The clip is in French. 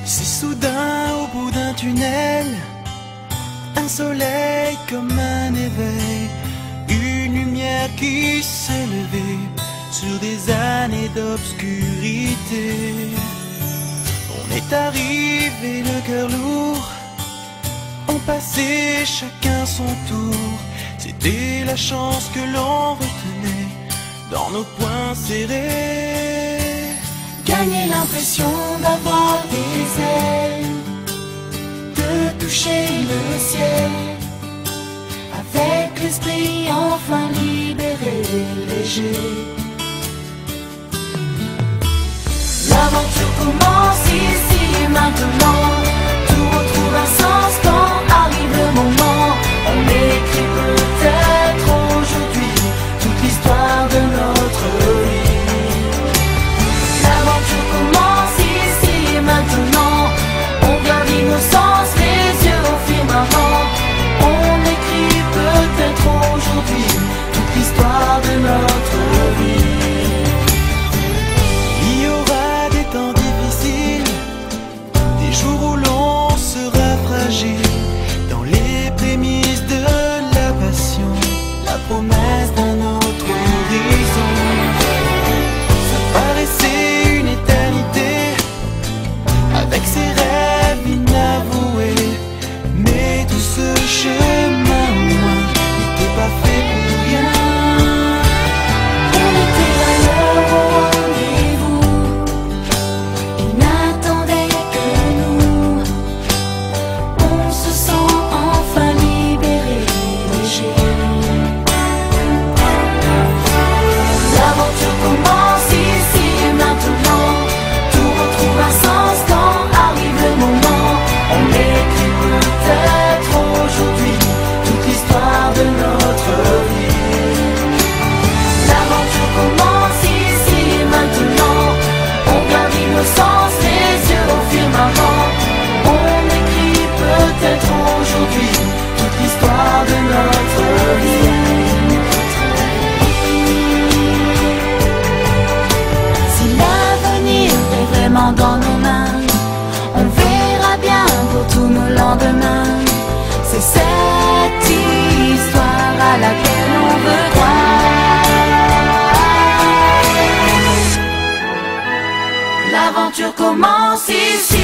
Si soudain au bout d'un tunnel, un soleil comme un éveil, une lumière qui s'est levée sur des années d'obscurité. On est arrivé le cœur lourd, on passait chacun son tour. C'était la chance que l'on retenait dans nos poings serrés. Gagner l'impression d'avoir des ailes, de toucher le ciel, avec l'esprit enfin libéré, léger. L'aventure commence ici et maintenant, tout retrouve un sens quand arrive le moment. On écrit peut-être aujourd'hui toute l'histoire de notre vie. L'aventure commence ici et maintenant, on garde l'innocence, les yeux au firmament. On écrit peut-être aujourd'hui toute l'histoire de notre vie. Il y aura des temps difficiles, des jours où l'on sera fragile, dans les prémices de la passion, la promesse d'un autre horizon. Ça paraissait une éternité, avec ses rêves inavoués, mais tout ce chemin loin n'était pas fait pour rien. On était à l'heure au rendez-vous, ils n'attendaient que nous. On se sent enfin libéré, léger. L'aventure commence ici et maintenant, tout retrouve un sens quand arrive le moment. On écrit peut-être aujourd'hui toute l'histoire de notre vie. L'aventure commence ici et maintenant, on garde l'innocence, les yeux au firmament. On écrit peut-être aujourd'hui toute l'histoire de notre vie. Si l'avenir est vraiment dans nos mains, on verra bien pour tous nos lendemains. C'est cette histoire à laquelle on veut croire. L'aventure commence ici